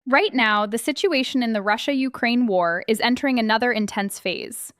Right now, the situation in the Russia-Ukraine war is entering another intense phase.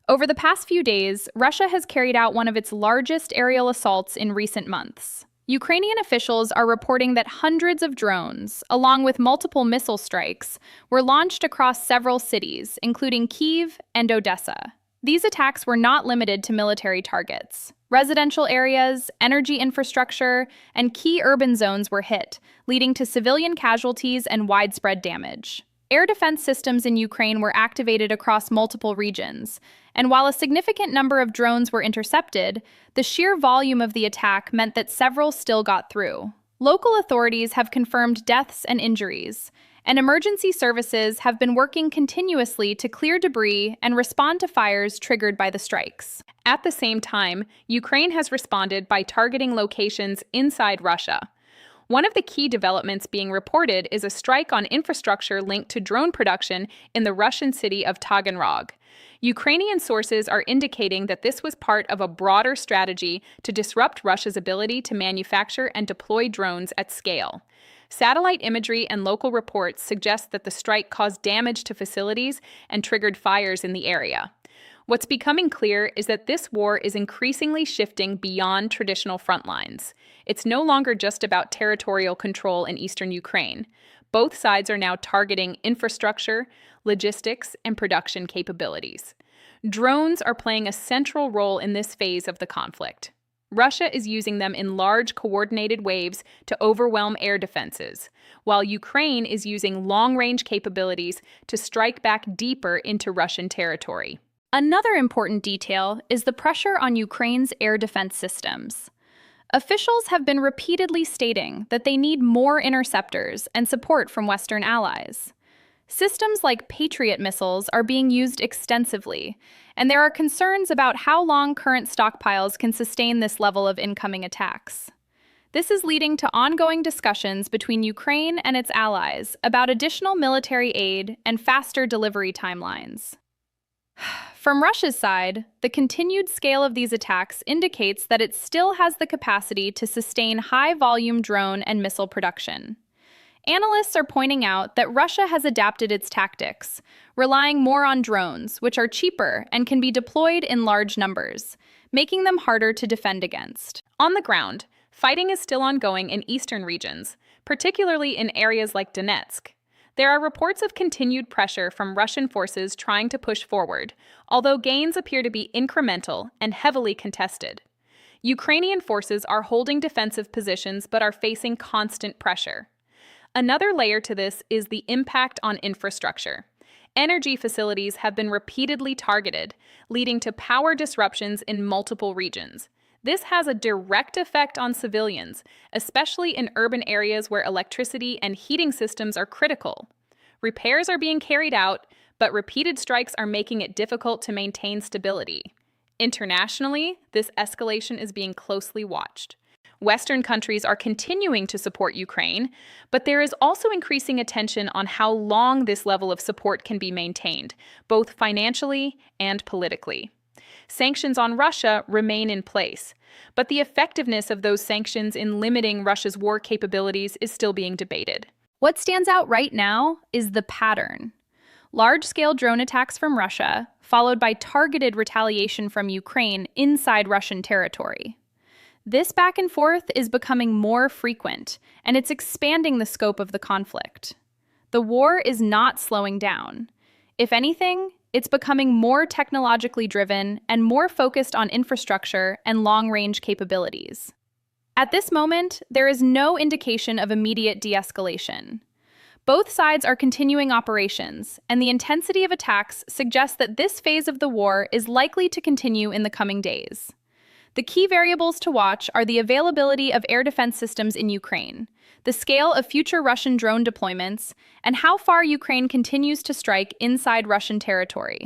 Over the past few days, Russia has carried out one of its largest aerial assaults in recent months. Ukrainian officials are reporting that hundreds of drones, along with multiple missile strikes, were launched across several cities, including Kyiv and Odessa. These attacks were not limited to military targets. Residential areas, energy infrastructure, and key urban zones were hit, leading to civilian casualties and widespread damage. Air defense systems in Ukraine were activated across multiple regions, and while a significant number of drones were intercepted, the sheer volume of the attack meant that several still got through. Local authorities have confirmed deaths and injuries, and emergency services have been working continuously to clear debris and respond to fires triggered by the strikes. At the same time, Ukraine has responded by targeting locations inside Russia. One of the key developments being reported is a strike on infrastructure linked to drone production in the Russian city of Taganrog. Ukrainian sources are indicating that this was part of a broader strategy to disrupt Russia's ability to manufacture and deploy drones at scale. Satellite imagery and local reports suggest that the strike caused damage to facilities and triggered fires in the area. What's becoming clear is that this war is increasingly shifting beyond traditional front lines. It's no longer just about territorial control in eastern Ukraine. Both sides are now targeting infrastructure, logistics, and production capabilities. Drones are playing a central role in this phase of the conflict. Russia is using them in large, coordinated waves to overwhelm air defenses, while Ukraine is using long-range capabilities to strike back deeper into Russian territory. Another important detail is the pressure on Ukraine's air defense systems. Officials have been repeatedly stating that they need more interceptors and support from Western allies. Systems like Patriot missiles are being used extensively, and there are concerns about how long current stockpiles can sustain this level of incoming attacks. This is leading to ongoing discussions between Ukraine and its allies about additional military aid and faster delivery timelines. From Russia's side, the continued scale of these attacks indicates that it still has the capacity to sustain high-volume drone and missile production. Analysts are pointing out that Russia has adapted its tactics, relying more on drones, which are cheaper and can be deployed in large numbers, making them harder to defend against. On the ground, fighting is still ongoing in eastern regions, particularly in areas like Donetsk. There are reports of continued pressure from Russian forces trying to push forward, although gains appear to be incremental and heavily contested. Ukrainian forces are holding defensive positions but are facing constant pressure. Another layer to this is the impact on infrastructure. Energy facilities have been repeatedly targeted, leading to power disruptions in multiple regions. This has a direct effect on civilians, especially in urban areas where electricity and heating systems are critical. Repairs are being carried out, but repeated strikes are making it difficult to maintain stability. Internationally, this escalation is being closely watched. Western countries are continuing to support Ukraine, but there is also increasing attention on how long this level of support can be maintained, both financially and politically. Sanctions on Russia remain in place, but the effectiveness of those sanctions in limiting Russia's war capabilities is still being debated. What stands out right now is the pattern. Large-scale drone attacks from Russia, followed by targeted retaliation from Ukraine inside Russian territory. This back and forth is becoming more frequent, and it's expanding the scope of the conflict. The war is not slowing down. If anything, it's becoming more technologically driven and more focused on infrastructure and long-range capabilities. At this moment, there is no indication of immediate de-escalation. Both sides are continuing operations, and the intensity of attacks suggests that this phase of the war is likely to continue in the coming days. The key variables to watch are the availability of air defense systems in Ukraine, the scale of future Russian drone deployments, and how far Ukraine continues to strike inside Russian territory.